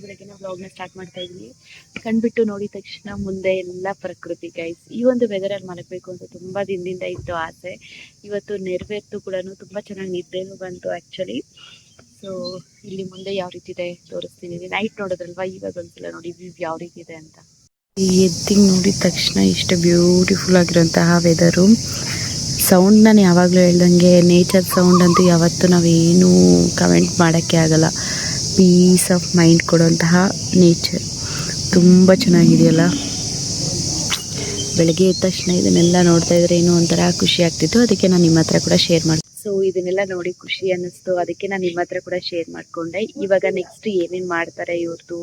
ಬೆಳಗ್ಗೆನೆ ವ್ಲಾಗ್ನ ಸ್ಟಾರ್ಟ್ ಮಾಡ್ತಾ ಇದ್ವಿ. ಕಣ್ಬಿಟ್ಟು ನೋಡಿದ ತಕ್ಷಣ ಮುಂದೆ ಎಲ್ಲ ಪ್ರಕೃತಿ ಗೈಸ್. ಈ ಒಂದು ವೆದರಲ್ಲಿ ಮಲಗಬೇಕು ಅಂತ ತುಂಬಾ ದಿನದಿಂದ ಇತ್ತು ಆಸೆ. ಇವತ್ತು ನೆರವೇರ್ತು ಕೂಡ. ತುಂಬಾ ಚೆನ್ನಾಗಿ ನಿದ್ದೆನೂ ಬಂತು ಆಕ್ಚುಲಿ. ಸೊ ಇಲ್ಲಿ ಮುಂದೆ ಯಾವ ರೀತಿ ಇದೆ ತೋರಿಸ್ತೀನಿ. ನೈಟ್ ನೋಡೋದ್ರಲ್ವಾ, ಇವಾಗ ಒಂದ್ಸಲ ನೋಡಿ ವ್ಯೂ ಯಾವ ರೀತಿ ಇದೆ ಅಂತ. ಈ ಎದ್ದಿಂಗ್ ನೋಡಿದ ತಕ್ಷಣ ಇಷ್ಟು ಬ್ಯೂಟಿಫುಲ್ ಆಗಿರುವಂತಹ ವೆದರು. ಸೌಂಡ್ ನಾನು ಯಾವಾಗಲೂ ಹೇಳ್ದಂಗೆ ನೇಚರ್ ಸೌಂಡ್ ಅಂತೂ ಯಾವತ್ತೂ ನಾವೇನು ಕಮೆಂಟ್ ಮಾಡೋಕ್ಕೆ ಆಗಲ್ಲ. ಪೀಸ್ ಆಫ್ ಮೈಂಡ್ ಕೊಡುವಂತಹ ನೇಚರ್ ತುಂಬ ಚೆನ್ನಾಗಿದೆಯಲ್ಲ. ಬೆಳಗ್ಗೆ ಎದ್ದ ತಕ್ಷಣ ಇದನ್ನೆಲ್ಲ ನೋಡ್ತಾ ಇದ್ರೆ ಏನೋ ಒಂಥರ ಖುಷಿ ಆಗ್ತಿತ್ತು. ಅದಕ್ಕೆ ನಾನು ನಿಮ್ಮ ಹತ್ರ ಕೂಡ ಶೇರ್ ಮಾಡ್ತೀನಿ. ಸೊ ಇದನ್ನೆಲ್ಲ ನೋಡಿ ಖುಷಿ ಅನ್ನಿಸ್ತು, ಅದಕ್ಕೆ ನಾನು ನಿಮ್ಮ ಹತ್ರ ಕೂಡ ಶೇರ್ ಮಾಡ್ಕೊಂಡೆ. ಇವಾಗ ನೆಕ್ಸ್ಟ್ ಏನೇನು ಮಾಡ್ತಾರೆ ಇವ್ರದ್ದು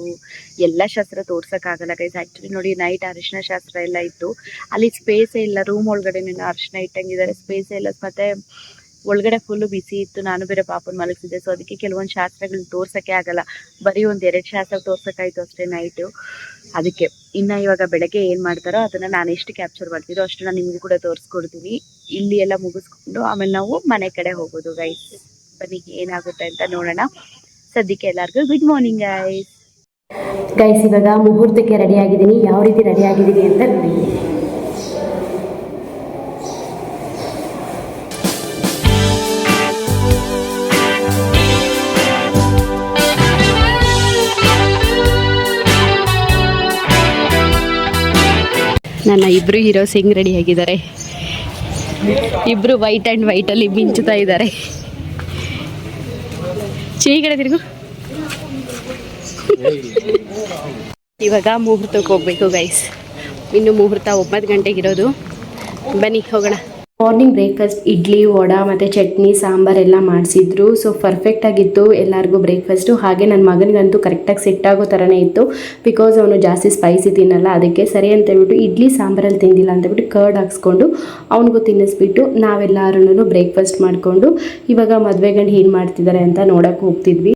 ಎಲ್ಲ ಶಾಸ್ತ್ರ ತೋರ್ಸೋಕ್ಕಾಗಲ್ಲ ಗೈಸ್. ಆ್ಯಕ್ಚುಲಿ ನೋಡಿ ನೈಟ್ ಅರಿಶಿನ ಶಾಸ್ತ್ರ ಎಲ್ಲ ಇತ್ತು. ಅಲ್ಲಿ ಸ್ಪೇಸೇ ಇಲ್ಲ, ರೂಮ್ ಒಳಗಡೆ ಅರಿಶಿನ ಇಟ್ಟಂಗಿದ್ದಾರೆ, ಸ್ಪೇಸೇ ಇಲ್ಲ. ಮತ್ತು ಒಳಗಡೆ ಫುಲ್ಲು ಬಿಸಿ ಇತ್ತು, ನಾನು ಬೇರೆ ಪಾಪನ ಮಲಗಿಸಿದ್ದೆ. ಸೊ ಅದಕ್ಕೆ ಕೆಲವೊಂದು ಶಾಸ್ತ್ರಗಳನ್ನ ತೋರ್ಸೋಕ್ಕೆ ಆಗಲ್ಲ, ಬರೀ ಒಂದು 2 ಶಾಸ್ತ್ರ ತೋರ್ಸೋಕ್ಕಾಯ್ತು ಅಷ್ಟೇ ನೈಟು. ಅದಕ್ಕೆ ಇನ್ನು ಇವಾಗ ಬೆಳಗ್ಗೆ ಏನು ಮಾಡ್ತಾರೋ ಅದನ್ನು ನಾನು ಎಷ್ಟು ಕ್ಯಾಪ್ಚರ್ ಮಾಡ್ತಿದ್ದೋ ಅಷ್ಟು ನಾನು ನಿಮಗೂ ಕೂಡ ತೋರಿಸ್ಕೊಡ್ತೀನಿ. ಇಲ್ಲಿ ಎಲ್ಲ ಮುಗಿಸ್ಕೊಂಡು ಆಮೇಲೆ ನಾವು ಮನೆ ಕಡೆ ಹೋಗೋದು ಗೈಸ್. ಬನ್ನಿ ಏನಾಗುತ್ತೆ ಅಂತ ನೋಡೋಣ. ಸದ್ಯಕ್ಕೆ ಎಲ್ಲರಿಗೂ ಗುಡ್ ಮಾರ್ನಿಂಗ್ ಗೈಸ್. ಇವಾಗ ಮುಹೂರ್ತಕ್ಕೆ ರೆಡಿ ಆಗಿದ್ದೀನಿ. ಯಾವ ರೀತಿ ರೆಡಿ ಆಗಿದ್ದೀನಿ ಅಂತ ನೋಡಿ. ನನ್ನ ಇಬ್ಬರು ಹೀರೋಸ್ ಹೆಂಗೆ ರೆಡಿ ಆಗಿದ್ದಾರೆ. ಇಬ್ಬರು ವೈಟ್ ಆ್ಯಂಡ್ ವೈಟಲ್ಲಿ ಮಿಂಚುತ್ತಾ ಇದ್ದಾರೆ. ಈ ಕಡೆ ತಿರುಗು. ಇವಾಗ ಮುಹೂರ್ತಕ್ಕೆ ಹೋಗಬೇಕು ಗೈಸ್. ಇನ್ನು ಮುಹೂರ್ತ 9 ಗಂಟೆಗಿರೋದು. ಬನ್ನಿ ಹೋಗೋಣ. ಮಾರ್ನಿಂಗ್ ಬ್ರೇಕ್ಫಾಸ್ಟ್ ಇಡ್ಲಿ, ವಡ ಮತ್ತು ಚಟ್ನಿ, ಸಾಂಬಾರೆಲ್ಲ ಮಾಡಿಸಿದ್ರು. ಸೊ ಪರ್ಫೆಕ್ಟಾಗಿತ್ತು ಎಲ್ಲರಿಗೂ ಬ್ರೇಕ್ಫಾಸ್ಟು. ಹಾಗೆ ನನ್ನ ಮಗನಿಗಂತೂ ಕರೆಕ್ಟಾಗಿ ಸೆಟ್ ಆಗೋ ಥರನೇ ಇತ್ತು. ಬಿಕಾಸ್ ಅವನು ಜಾಸ್ತಿ ಸ್ಪೈಸಿ ತಿನ್ನಲ್ಲ, ಅದಕ್ಕೆ ಸರಿ ಅಂತೇಳ್ಬಿಟ್ಟು ಇಡ್ಲಿ ಸಾಂಬಾರಲ್ಲಿ ತಿಂದಿಲ್ಲ ಅಂತೇಳ್ಬಿಟ್ಟು ಕರ್ಡ್ ಹಾಕ್ಸ್ಕೊಂಡು ಅವನಿಗೂ ತಿನ್ನಿಸ್ಬಿಟ್ಟು ನಾವೆಲ್ಲರೂ ಬ್ರೇಕ್ಫಾಸ್ಟ್ ಮಾಡಿಕೊಂಡು ಇವಾಗ ಮದುವೆ ಗಂಡು ಏನು ಮಾಡ್ತಿದ್ದಾರೆ ಅಂತ ನೋಡೋಕೆ ಹೋಗ್ತಿದ್ವಿ.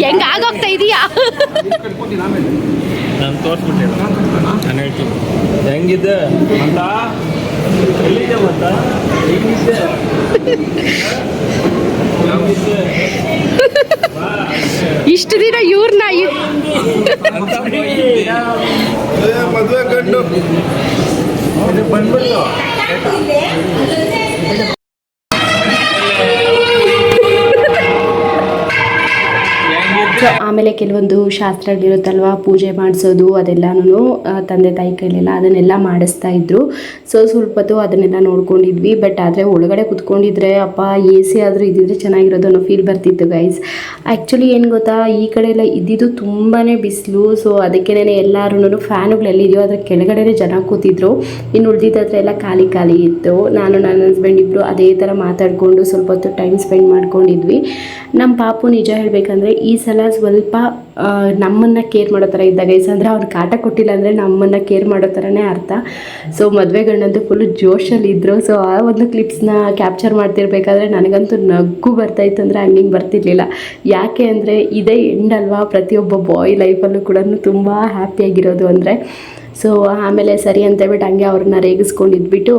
ಹೆಂಗಾಗೋಗ್ತಾ ಇದೆಯಾ ನಾನು ತೋರಿಸ್ಬಿಟ್ಟಿಲ್ಲ, ನಾನು ಹೇಳ್ತೀನಿ ಹೆಂಗಿದೆ ಅಂತ. ಎಲ್ಲಿದೆ ಅಂತ ಹೆಂಗಿದೆ ಇಷ್ಟು ದಿನ ಇವ್ರನ್ನ ಮದುವೆ ಗಂಡು ಬಂದ್ಬಿಟ್ಟು ಸೊ ಆಮೇಲೆ ಕೆಲವೊಂದು ಶಾಸ್ತ್ರಗಳಿರುತ್ತಲ್ವ, ಪೂಜೆ ಮಾಡಿಸೋದು ಅದೆಲ್ಲನೂ ತಂದೆ ತಾಯಿ ಕೈಲೆಲ್ಲ ಅದನ್ನೆಲ್ಲ ಮಾಡಿಸ್ತಾ ಇದ್ರು. ಸೊ ಸ್ವಲ್ಪ ಹೊತ್ತು ಅದನ್ನೆಲ್ಲ ನೋಡ್ಕೊಂಡಿದ್ವಿ. ಬಟ್ ಆದರೆ ಒಳಗಡೆ ಕುತ್ಕೊಂಡಿದ್ರೆ ಅಪ್ಪ ಎ ಸಿ ಆದರೂ ಇದ್ದಿದ್ರೆ ಚೆನ್ನಾಗಿರೋದು ಅನ್ನೋ ಫೀಲ್ ಬರ್ತಿತ್ತು ಗೈಸ್. ಆ್ಯಕ್ಚುಲಿ ಏನು ಗೊತ್ತಾ, ಈ ಕಡೆ ಎಲ್ಲ ಇದ್ದಿದ್ದು ತುಂಬಾ ಬಿಸಿಲು. ಸೊ ಅದಕ್ಕೇನೆ ಎಲ್ಲರೂ ಫ್ಯಾನುಗಳೆಲ್ಲಿದೆಯೋ ಅದ್ರ ಕೆಳಗಡೆ ಜನ ಕೂತಿದ್ರು. ಇನ್ನು ಉಳಿದಿದ್ದ ಹತ್ರ ಎಲ್ಲ ಖಾಲಿ ಖಾಲಿ ಇತ್ತು. ನಾನು ನನ್ನ ಹಸ್ಬೆಂಡ್ ಇಬ್ಬರು ಅದೇ ಥರ ಮಾತಾಡಿಕೊಂಡು ಸ್ವಲ್ಪ ಹೊತ್ತು ಟೈಮ್ ಸ್ಪೆಂಡ್ ಮಾಡ್ಕೊಂಡಿದ್ವಿ. ನಮ್ಮ ಪಾಪು ನಿಜ ಹೇಳಬೇಕಂದ್ರೆ ಈ ಸಲ ಸ್ವಲ್ಪ ನಮ್ಮನ್ನು ಕೇರ್ ಮಾಡೋ ಥರ ಇದ್ದ ಗೈಸ್. ಅಂದರೆ ಅವ್ರು ಕಾಟ ಕೊಟ್ಟಿಲ್ಲ ಅಂದರೆ ನಮ್ಮನ್ನು ಕೇರ್ ಮಾಡೋ ಥರನೇ ಅರ್ಥ. ಸೊ ಮದುವೆ ಗಂಡಂತೂ ಫುಲ್ಲು ಜೋಶಲ್ಲಿ ಇದ್ದರು. ಸೊ ಆ ಒಂದು ಕ್ಲಿಪ್ಸ್ನ ಕ್ಯಾಪ್ಚರ್ ಮಾಡ್ತಿರ್ಬೇಕಾದ್ರೆ ನನಗಂತೂ ನಗು ಬರ್ತಾಯಿತ್ತು ಅಂದರೆ ಹಂಗಿಂಗೆ ಬರ್ತಿರ್ಲಿಲ್ಲ. ಯಾಕೆ ಅಂದರೆ ಇದೇ ಎಂಡ್ ಅಲ್ವಾ ಪ್ರತಿಯೊಬ್ಬ ಬಾಯ್ ಲೈಫಲ್ಲೂ ಕೂಡ ತುಂಬ ಹ್ಯಾಪಿಯಾಗಿರೋದು ಅಂದರೆ. ಸೊ ಆಮೇಲೆ ಸರಿ ಅಂತೇಳ್ಬಿಟ್ಟು ಹಂಗೆ ಅವ್ರನ್ನ ರೇಗಿಸ್ಕೊಂಡಿದ್ಬಿಟ್ಟು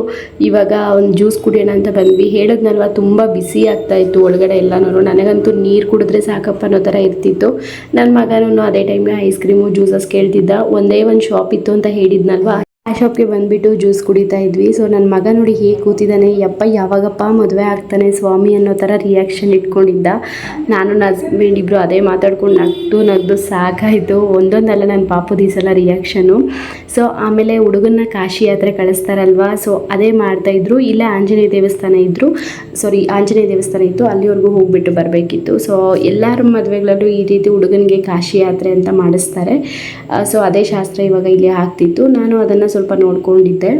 ಇವಾಗ ಒಂದು ಜ್ಯೂಸ್ ಕುಡಿಯೋಣ ಅಂತ ಬಂದ್ವಿ. ಹೇಳಿದ್ನಲ್ವ ತುಂಬ ಬಿಸಿ ಆಗ್ತಾಯಿತ್ತು ಒಳಗಡೆ ಎಲ್ಲನೂ. ನನಗಂತೂ ನೀರು ಕುಡಿದ್ರೆ ಸಾಕಪ್ಪ ಅನ್ನೋ ಥರ ಇರ್ತಿತ್ತು. ನನ್ನ ಮಗನೂ ಅದೇ ಟೈಮ್ಗೆ ಐಸ್ ಕ್ರೀಮು ಜ್ಯೂಸಸ್ ಕೇಳ್ತಿದ್ದ. ಒಂದೇ ಒಂದು ಶಾಪ್ ಇತ್ತು ಅಂತ ಹೇಳಿದ್ನಲ್ವ, ಆ ಶಾಪ್ಗೆ ಬಂದುಬಿಟ್ಟು ಜ್ಯೂಸ್ ಕುಡಿತಾ ಇದ್ವಿ. ಸೊ ನನ್ನ ಮಗ ನೋಡಿ ಹೇಗೆ ಕೂತಿದ್ದಾನೆ, ಯಪ್ಪ ಯಾವಾಗಪ್ಪ ಮದುವೆ ಆಗ್ತಾನೆ ಸ್ವಾಮಿ ಅನ್ನೋ ಥರ ರಿಯಾಕ್ಷನ್ ಇಟ್ಕೊಂಡಿದ್ದ. ನಾನು ನನ್ನ ಹಸ್ಬೆಂಡ್ ಇಬ್ಬರು ಅದೇ ಮಾತಾಡ್ಕೊಂಡು ನಗ್ದು ಸಾಕಾಯಿತು. ಒಂದೊಂದಲ್ಲ ನನ್ನ ಪಾಪುದು ಈ ಸಲ ರಿಯಾಕ್ಷನು. ಸೊ ಆಮೇಲೆ ಹುಡುಗನ್ನ ಕಾಶಿ ಯಾತ್ರೆ ಕಳಿಸ್ತಾರಲ್ವ, ಸೊ ಅದೇ ಮಾಡ್ತಾಯಿದ್ರು. ಇಲ್ಲೇ ಆಂಜನೇಯ ದೇವಸ್ಥಾನ ಇತ್ತು, ಅಲ್ಲಿವರೆಗೂ ಹೋಗ್ಬಿಟ್ಟು ಬರಬೇಕಿತ್ತು. ಸೊ ಎಲ್ಲರ ಮದುವೆಗಳಲ್ಲೂ ಈ ರೀತಿ ಹುಡುಗನಿಗೆ ಕಾಶಿ ಯಾತ್ರೆ ಅಂತ ಮಾಡಿಸ್ತಾರೆ. ಸೊ ಅದೇ ಶಾಸ್ತ್ರ ಇವಾಗ ಇಲ್ಲಿ ಆಗ್ತಿತ್ತು. ನಾನು ಅದನ್ನು ಸ್ವಲ್ಪ ನೋಡ್ಕೊಂಡಿದ್ದೆ.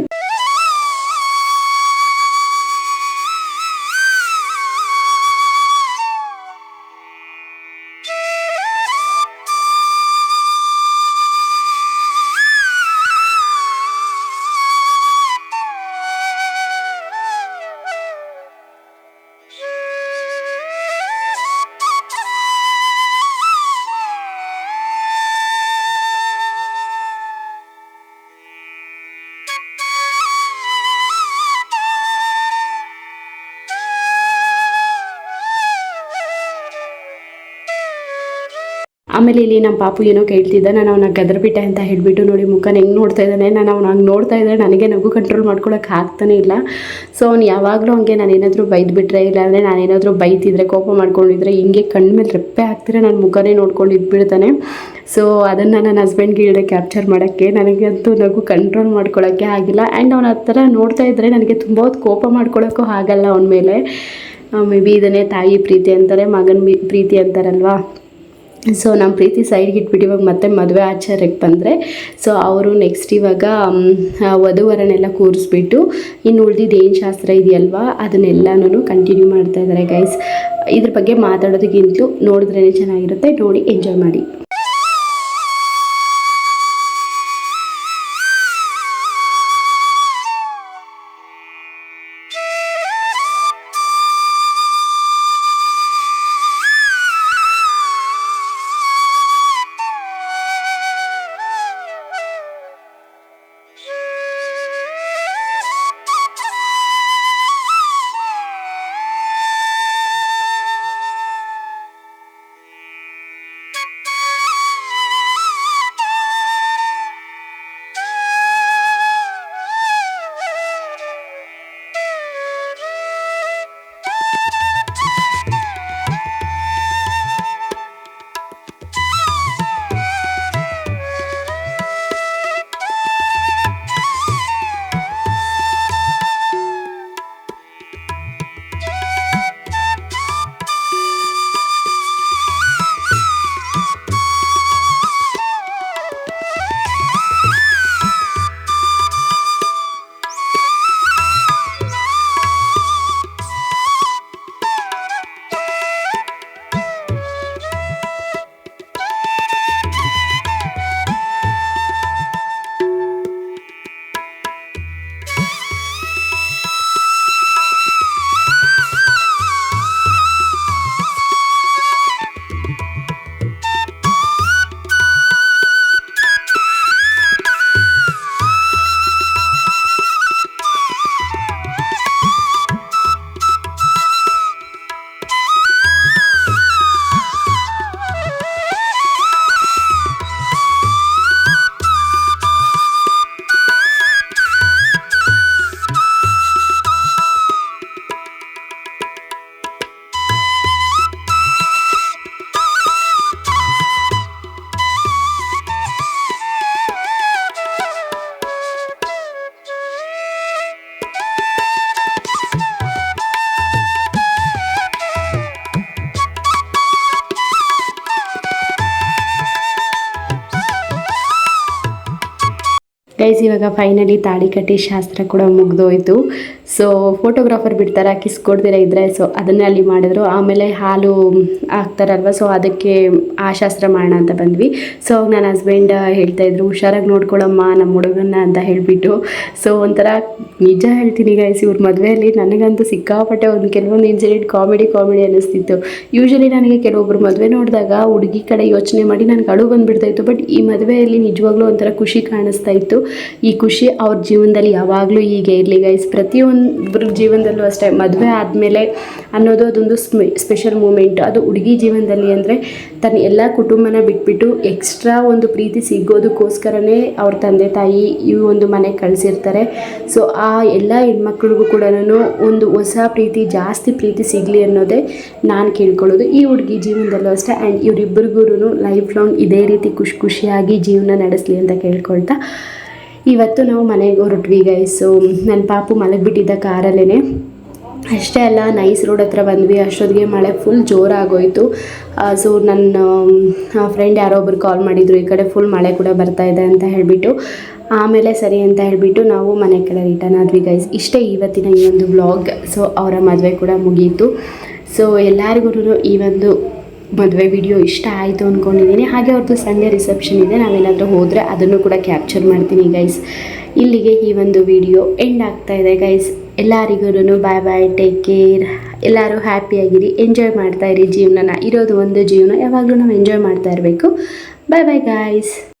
ಆಮೇಲೆ ಇಲ್ಲಿ ನಮ್ಮ ಪಾಪು ಏನೋ ಕೇಳ್ತಿದ್ದ, ನಾನು ಅವನ ಗದರ್ಬಿಟ್ಟೆ ಅಂತ ಹೇಳಿಬಿಟ್ಟು ನೋಡಿ ಮುಖನ ಹೆಂಗೆ ನೋಡ್ತಾ ಇದ್ದಾನೆ. ನಾನು ಅವ್ನು ಹಂಗೆ ನೋಡ್ತಾ ಇದ್ದರೆ ನನಗೆ ನಗು ಕಂಟ್ರೋಲ್ ಮಾಡ್ಕೊಳಕ್ಕೆ ಆಗ್ತಾನೆ ಇಲ್ಲ. ಸೊ ಅವ್ನು ಯಾವಾಗಲೂ ಹಂಗೆ ನಾನೇನಾದರೂ ಬೈದ್ಬಿಟ್ರೆ, ಇಲ್ಲಾಂದರೆ ನಾನೇನಾದರೂ ಬೈತಿದ್ರೆ, ಕೋಪ ಮಾಡ್ಕೊಂಡಿದ್ರೆ ಹಿಂಗೆ ಕಣ್ಮೇಲೆ ರೆಪ್ಪೆ ಹಾಕ್ತಿದ್ರೆ ನನ್ನ ಮುಖನೇ ನೋಡ್ಕೊಂಡು ಇದ್ಬಿಡ್ತಾನೆ. ಸೊ ಅದನ್ನು ನನ್ನ ಹಸ್ಬೆಂಡ್ಗೆ ಹೇಳಿದೆ ಕ್ಯಾಪ್ಚರ್ ಮಾಡೋಕ್ಕೆ. ನನಗಂತೂ ನಗು ಕಂಟ್ರೋಲ್ ಮಾಡ್ಕೊಳ್ಳೋಕ್ಕೆ ಆಗಿಲ್ಲ. ಆ್ಯಂಡ್ ಅವನ ಆ ಥರ ನೋಡ್ತಾ ಇದ್ದರೆ ನನಗೆ ತುಂಬ ಹೊತ್ತು ಕೋಪ ಮಾಡ್ಕೊಳ್ಳೋಕ್ಕೂ ಆಗಲ್ಲ ಅವನ ಮೇಲೆ. ಮೇ ಬಿ ಇದನ್ನೇ ತಾಯಿ ಪ್ರೀತಿ ಅಂತಾರೆ, ಮಗನ ಪ್ರೀತಿ ಅಂತಾರಲ್ವಾ. ಸೊ ನಮ್ಮ ಪ್ರೀತಿ ಸೈಡ್ಗೆ ಇಟ್ಬಿಟ್ಟು ಇವಾಗ ಮತ್ತೆ ಮದುವೆ ಆಚಾರಕ್ಕೆ ಬಂದರೆ, ಸೊ ಅವರು ನೆಕ್ಸ್ಟ್ ಇವಾಗ ವಧುವರನೆಲ್ಲ ಕೂರಿಸ್ಬಿಟ್ಟು ಇನ್ನು ಉಳಿದಿದ್ದು ಏನು ಶಾಸ್ತ್ರ ಇದೆಯಲ್ವಾ ಅದನ್ನೆಲ್ಲನೂ ಕಂಟಿನ್ಯೂ ಮಾಡ್ತಾ ಇದ್ದಾರೆ ಗೈಸ್. ಇದ್ರ ಬಗ್ಗೆ ಮಾತಾಡೋದಕ್ಕಿಂತಲೂ ನೋಡಿದ್ರೇ ಚೆನ್ನಾಗಿರುತ್ತೆ, ನೋಡಿ ಎಂಜಾಯ್ ಮಾಡಿ. ಗೈಸ್ ಇವಾಗ ಫೈನಲಿ ತಾಳಿ ಕಟ್ಟಿ ಶಾಸ್ತ್ರ ಕೂಡ ಮುಗಿದೋಯ್ತು. ಸೊ ಫೋಟೋಗ್ರಾಫರ್ ಬಿಡ್ತಾರೆ ಕಿಸ್ ಕೊಡ್ದಿರ ಇದ್ದರೆ, ಸೊ ಅದನ್ನೇ ಅಲ್ಲಿ ಮಾಡಿದ್ರು. ಆಮೇಲೆ ಹಾಲು ಹಾಕ್ತಾರಲ್ವ, ಸೊ ಅದಕ್ಕೆ ಆ ಶಾಸ್ತ್ರ ಮಾಡೋಣ ಅಂತ ಬಂದ್ವಿ. ಸೊ ನನ್ನ ಹಸ್ಬೆಂಡ್ ಹೇಳ್ತಾಯಿದ್ರು ಹುಷಾರಾಗಿ ನೋಡ್ಕೊಳ್ಳಮ್ಮ ನಮ್ಮ ಹುಡುಗನ್ನ ಅಂತ ಹೇಳಿಬಿಟ್ಟು. ಸೊ ಒಂಥರ ನಿಜ ಹೇಳ್ತೀನಿ ಗೈಸ್, ಇವ್ರ ಮದುವೆಯಲ್ಲಿ ನನಗಂತೂ ಸಿಕ್ಕಾಪಟ್ಟೆ ಕೆಲವೊಂದು ಇನ್ಸಿಡೆಂಟ್ ಕಾಮಿಡಿ ಅನ್ನಿಸ್ತಿತ್ತು. ಯೂಶ್ವಲಿ ನನಗೆ ಕೆಲವೊಬ್ರು ಮದುವೆ ನೋಡಿದಾಗ ಹುಡುಗಿ ಕಡೆ ಯೋಚನೆ ಮಾಡಿ ನನಗೆ ಅಳು ಬಂದುಬಿಡ್ತಾಯಿತ್ತು. ಬಟ್ ಈ ಮದುವೆಯಲ್ಲಿ ನಿಜವಾಗ್ಲೂ ಒಂಥರ ಖುಷಿ ಕಾಣಿಸ್ತಾ ಇತ್ತು. ಈ ಖುಷಿ ಅವ್ರ ಜೀವನದಲ್ಲಿ ಯಾವಾಗಲೂ ಹೀಗೆ ಇರಲಿ ಗೈಸ್. ಪ್ರತಿಯೊಬ್ಬರ ಜೀವನದಲ್ಲೂ ಅಷ್ಟೇ, ಮದುವೆ ಆದಮೇಲೆ ಅನ್ನೋದು ಅದೊಂದು ಸ್ಪೆಷಲ್ ಮೂಮೆಂಟ್. ಅದು ಹುಡುಗಿ ಜೀವನದಲ್ಲಿ ಅಂದರೆ ತನ್ನ ಎಲ್ಲ ಕುಟುಂಬನ ಬಿಟ್ಬಿಟ್ಟು ಎಕ್ಸ್ಟ್ರಾ ಒಂದು ಪ್ರೀತಿ ಸಿಗೋದಕ್ಕೋಸ್ಕರನೇ ಅವ್ರ ತಂದೆ ತಾಯಿ ಈ ಒಂದು ಮನೆಗೆ ಕಳಿಸಿರ್ತಾರೆ. ಸೊ ಆ ಎಲ್ಲ ಹೆಣ್ಮಕ್ಳಿಗೂ ಕೂಡ ಒಂದು ಹೊಸ ಪ್ರೀತಿ, ಜಾಸ್ತಿ ಪ್ರೀತಿ ಸಿಗಲಿ ಅನ್ನೋದೇ ನಾನು ಕೇಳ್ಕೊಳ್ಳೋದು. ಈ ಹುಡುಗಿ ಜೀವನದಲ್ಲೂ ಅಷ್ಟೇ. ಆ್ಯಂಡ್ ಇವರಿಬ್ಬರಿಗೂ ಲೈಫ್ ಲಾಂಗ್ ಇದೇ ರೀತಿ ಖುಷಿಯಾಗಿ ಜೀವನ ನಡೆಸಲಿ ಅಂತ ಕೇಳ್ಕೊಳ್ತಾ ಇವತ್ತು ನಾವು ಮನೆಗೆ ಹೊರಟ್ವಿ ಗೈಸು. ನನ್ನ ಪಾಪು ಮಲಗಿಬಿಟ್ಟಿದ್ದ ಕಾರಲ್ಲೇ. ಅಷ್ಟೇ ಅಲ್ಲ, ನೈಸ್ ರೋಡ್ ಹತ್ರ ಬಂದ್ವಿ. ಅಷ್ಟೊತ್ತಿಗೆ ಮಳೆ ಫುಲ್ ಜೋರಾಗೋಯಿತು. ಸೊ ನನ್ನ ಫ್ರೆಂಡ್ ಯಾರೋ ಒಬ್ರು ಕಾಲ್ ಮಾಡಿದರು, ಈ ಕಡೆ ಫುಲ್ ಮಳೆ ಕೂಡ ಬರ್ತಾಯಿದೆ ಅಂತ ಹೇಳಿಬಿಟ್ಟು. ಆಮೇಲೆ ಸರಿ ಅಂತ ಹೇಳಿಬಿಟ್ಟು ನಾವು ಮನೆ ಕಡೆ ರಿಟರ್ನ್ ಆದ್ವಿ ಗೈಸ್. ಇಷ್ಟೇ ಇವತ್ತಿನ ಈ ಒಂದು ವ್ಲಾಗ್. ಸೊ ಅವರ ಮದುವೆ ಕೂಡ ಮುಗೀತು. ಸೊ ಎಲ್ಲರಿಗೂ ಈ ಒಂದು ಮದುವೆ ವಿಡಿಯೋ ಇಷ್ಟ ಆಯಿತು ಅಂದ್ಕೊಂಡಿದ್ದೀನಿ. ಹಾಗೆ ಅವ್ರದ್ದು ಸಂಡೇ ರಿಸೆಪ್ಷನ್ ಇದೆ, ನಾವೇನಾದರೂ ಹೋದರೆ ಅದನ್ನು ಕೂಡ ಕ್ಯಾಪ್ಚರ್ ಮಾಡ್ತೀನಿ ಗೈಸ್. ಇಲ್ಲಿಗೆ ಈ ಒಂದು ವಿಡಿಯೋ ಎಂಡ್ ಆಗ್ತಾ ಇದೆ ಗೈಸ್. ಎಲ್ಲರಿಗೂ ಬಾಯ್ ಬಾಯ್, ಟೇಕ್ ಕೇರ್. ಎಲ್ಲರೂ ಹ್ಯಾಪಿಯಾಗಿರಿ, ಎಂಜಾಯ್ ಮಾಡ್ತಾಯಿರಿ ಜೀವನನ. ಇರೋದು ಒಂದು ಜೀವನ, ಯಾವಾಗಲೂ ನಾವು ಎಂಜಾಯ್ ಮಾಡ್ತಾ ಇರಬೇಕು. ಬಾಯ್ ಬಾಯ್ ಗೈಸ್.